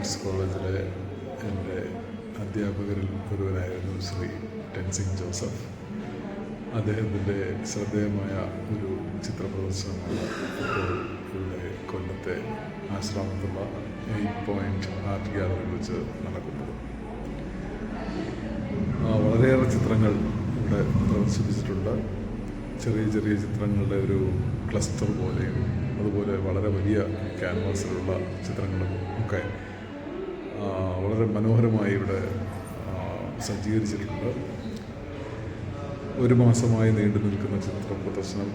Arts കോളേജിലെ എൻ്റെ അധ്യാപകരിൽ ഒരുവനായിരുന്നു ശ്രീ ടെൻസിംഗ് ജോസഫ്. അദ്ദേഹത്തിൻ്റെ ശ്രദ്ധേയമായ ഒരു ചിത്ര പ്രദർശനമാണ് ഇപ്പോൾ ഇവിടെ കൊല്ലത്തെ ആശ്രാമത്തുള്ള 8 പോയിൻ്റ് ആർട്ട് ഗ്യാലറിയിൽ വെച്ച് നടക്കുന്നത്. വളരെയേറെ ചിത്രങ്ങൾ ഇവിടെ പ്രദർശിപ്പിച്ചിട്ടുണ്ട്. ചെറിയ ചെറിയ ചിത്രങ്ങളുടെ ഒരു ക്ലസ്റ്റർ പോലെയും അതുപോലെ വളരെ വലിയ ക്യാൻവാസിലുള്ള ചിത്രങ്ങളും ഒക്കെ വളരെ മനോഹരമായി ഇവിടെ സജ്ജീകരിച്ചിട്ടുണ്ട്. 1 മാസമായി നീണ്ടു നിൽക്കുന്ന ചിത്ര പ്രദർശനം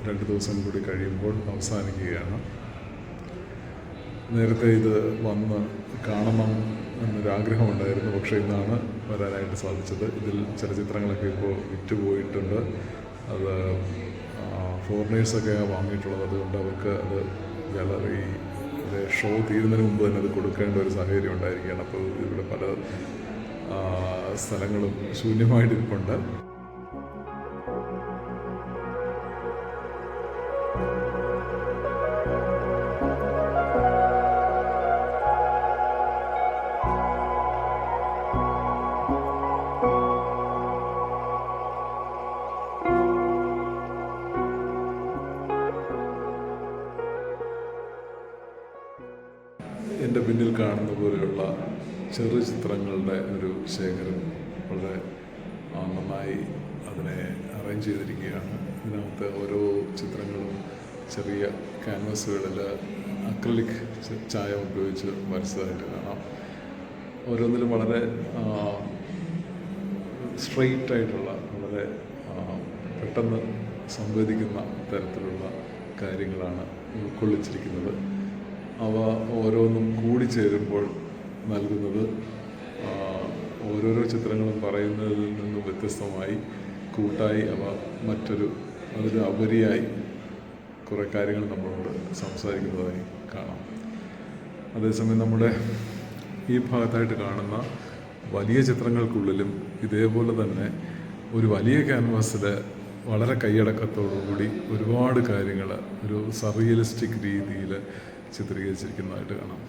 2 ദിവസം കൂടി കഴിയുമ്പോൾ അവസാനിക്കുകയാണ്. നേരത്തെ ഇത് വന്ന് കാണണം എന്നൊരാഗ്രഹമുണ്ടായിരുന്നു, പക്ഷേ ഇന്നാണ് വരാനായിട്ട് സാധിച്ചത്. ഇതിൽ ചില ചിത്രങ്ങളൊക്കെ ഇപ്പോൾ വിറ്റുപോയിട്ടുണ്ട്. അത് ഫോറിനേഴ്സൊക്കെ വാങ്ങിയിട്ടുള്ളത്, അതുകൊണ്ട് അവർക്ക് അത് ഗാലറിയിലെ ഷോ തീരുന്നതിന് മുമ്പ് തന്നെ അത് കൊടുക്കേണ്ട ഒരു സാഹചര്യം ഉണ്ടായിരിക്കുകയാണ്. അപ്പോൾ ഇവിടെ പല സ്ഥലങ്ങളും ശൂന്യമായിട്ടിരിപ്പുണ്ട്. എൻ്റെ പിന്നിൽ കാണുന്ന പോലെയുള്ള ചെറു ചിത്രങ്ങളുടെ ഒരു ശേഖരം വളരെ നന്നായി അതിനെ അറേഞ്ച് ചെയ്തിരിക്കുകയാണ്. ഇതിനകത്ത് ഓരോ ചിത്രങ്ങളും ചെറിയ ക്യാൻവാസുകളിൽ അക്രിലിക് ചായ ഉപയോഗിച്ച് വരച്ചതായിട്ട് കാണാം. ഓരോന്നിലും വളരെ സ്ട്രെയിറ്റ് ആയിട്ടുള്ള, വളരെ പെട്ടെന്ന് സംവേദിക്കുന്ന തരത്തിലുള്ള കാര്യങ്ങളാണ് ഉൾക്കൊള്ളിച്ചിരിക്കുന്നത്. അവ ഓരോന്നും കൂടിച്ചേരുമ്പോൾ നൽകുന്നത് ഓരോരോ ചിത്രങ്ങളും പറയുന്നതിൽ നിന്നും വ്യത്യസ്തമായി കൂട്ടായി അവ അതിന് ഉപരിയായി കുറേ കാര്യങ്ങൾ നമ്മളോട് സംസാരിക്കുന്നതായി കാണാം. അതേസമയം നമ്മുടെ ഈ ഭാഗത്തായിട്ട് കാണുന്ന വലിയ ചിത്രങ്ങൾക്കുള്ളിലും ഇതേപോലെ തന്നെ ഒരു വലിയ ക്യാൻവാസിൽ വളരെ കൈയടക്കത്തോടുകൂടി ഒരുപാട് കാര്യങ്ങൾ ഒരു സർറിയലിസ്റ്റിക് രീതിയിൽ ചിത്രീകരിച്ചിരിക്കുന്നതായിട്ട് കാണാം.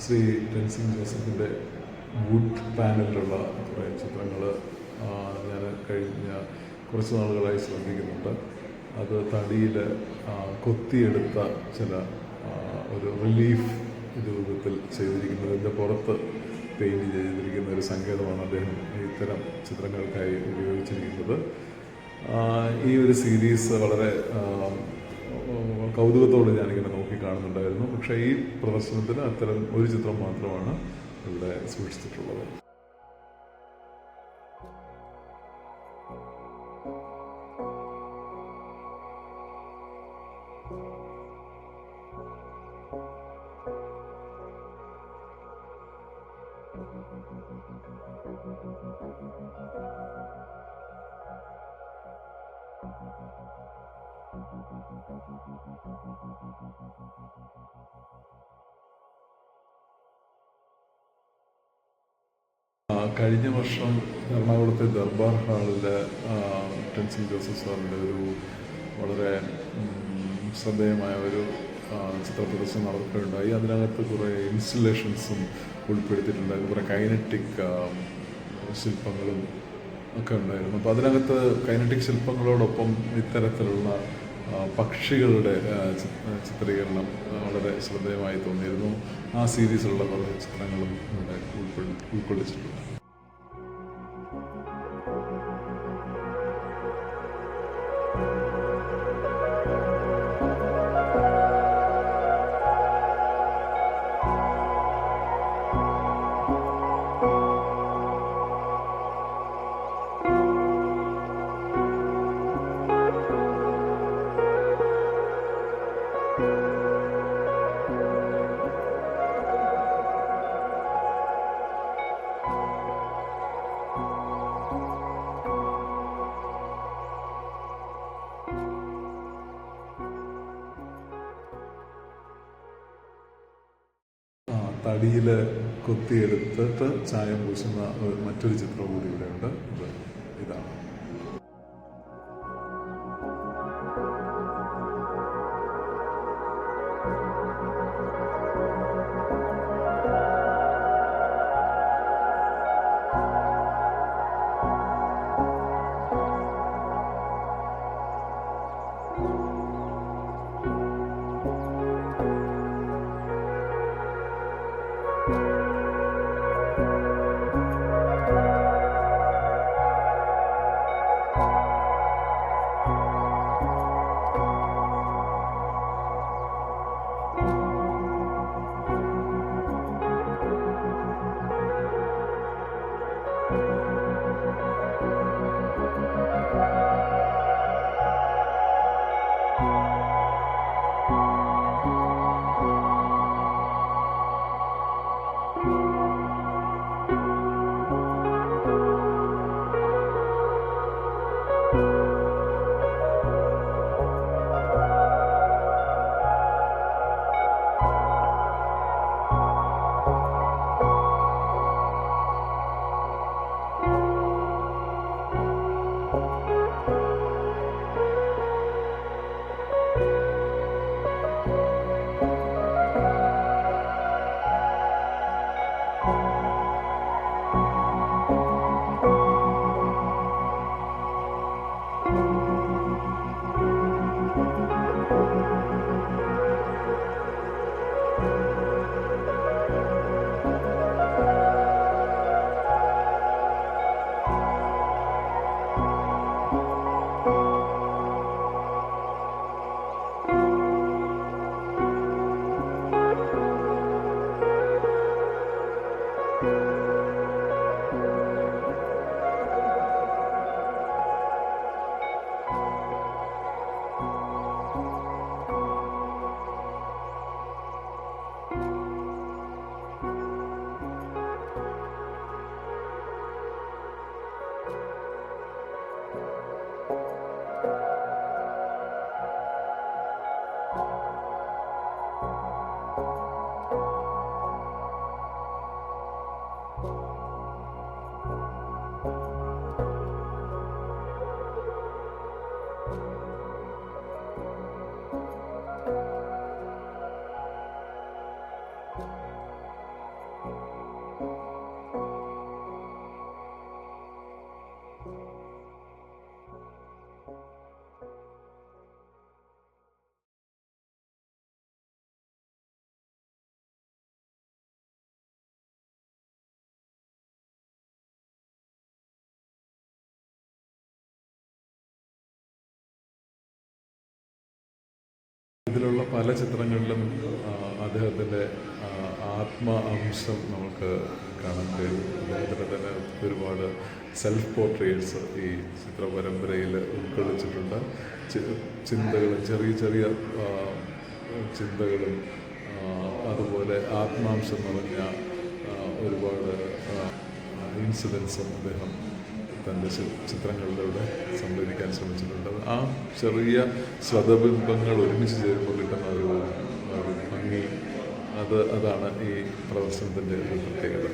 ശ്രീ ടെൻസിംഗ് ജോസഫിൻ്റെ വുഡ് പാനലിലുള്ള കുറേ ചിത്രങ്ങൾ ഞാൻ കഴിഞ്ഞ കുറച്ച് നാളുകളായി ശ്രദ്ധിക്കുന്നുണ്ട്. അത് തടിയിൽ കൊത്തിയെടുത്ത ചില ഒരു റിലീഫ് രൂപത്തിൽ ചെയ്തിരിക്കുന്നതിൻ്റെ പുറത്ത് പെയിൻറ് ചെയ്തിരിക്കുന്ന ഒരു സങ്കേതമാണ് അദ്ദേഹം ഇത്തരം ചിത്രങ്ങൾക്കായി ഉപയോഗിച്ചിരിക്കുന്നത്. ഈ ഒരു സീരീസ് വളരെ കൗതുകത്തോടെ ഞാനിങ്ങനെ നോക്കിക്കാണുന്നുണ്ടായിരുന്നു. പക്ഷേ ഈ പ്രദർശനത്തിന് അത്തരം ഒരു ചിത്രം മാത്രമാണ് ഇവിടെ സൂക്ഷിച്ചിട്ടുള്ളത്. കഴിഞ്ഞ വർഷം എറണാകുളത്തെ ദർബാർ ഹാളിൽ ടെൻസിംഗ് ജോസഫ് സാറിൻ്റെ ഒരു വളരെ ശ്രദ്ധേയമായ ഒരു ചിത്ര പ്രദർശനം നടക്കുകയുണ്ടായി. അതിനകത്ത് കുറേ ഇൻസ്റ്റലേഷൻസും ഉൾപ്പെടുത്തിയിട്ടുണ്ടായിരുന്നു. കുറേ കൈനറ്റിക് ശില്പങ്ങളും ഒക്കെ ഉണ്ടായിരുന്നു. അപ്പോൾ അതിനകത്ത് കൈനറ്റിക് ശില്പങ്ങളോടൊപ്പം ഇത്തരത്തിലുള്ള പക്ഷികളുടെ ചിത്രീകരണം വളരെ ശ്രദ്ധേയമായി തോന്നിയിരുന്നു. ആ സീരീസിലുള്ള പല ചിത്രങ്ങളും ഇവിടെ ഉൾക്കൊള്ളിച്ചിട്ടുണ്ട്. അടിയിൽ കൊത്തിയെടുത്തിട്ട് ചായം പൂശുന്ന മറ്റൊരു ചിത്രം കൂടി ഇവിടെയുണ്ട്. ഇതാണ്. ഇതിലുള്ള പല ചിത്രങ്ങളിലും അദ്ദേഹത്തിൻ്റെ ആത്മ അംശം നമുക്ക് കാണാൻ കഴിയും. അദ്ദേഹത്തിൻ്റെ തന്നെ ഒരുപാട് സെൽഫ് പോർട്രേറ്റ്സ് ഈ ചിത്ര പരമ്പരയിൽ ഉൾക്കൊള്ളിച്ചിട്ടുണ്ട്. ചിന്തകളും ചെറിയ ചെറിയ ചിന്തകളും അതുപോലെ ആത്മാംശം നിറഞ്ഞ ഒരുപാട് ഇൻസിഡൻസും അദ്ദേഹം തൻ്റെ ചിത്രങ്ങളിലൂടെ സംവദിക്കാൻ ശ്രമിച്ചിട്ടുണ്ട്. ആ ചെറിയ സ്വതബിംബങ്ങൾ ഒരുമിച്ച് ചേരുമ്പോൾ കിട്ടുന്ന ഒരു ഭംഗി, അതാണ് ഈ പ്രദർശനത്തിൻ്റെ ഒരു പ്രത്യേകത.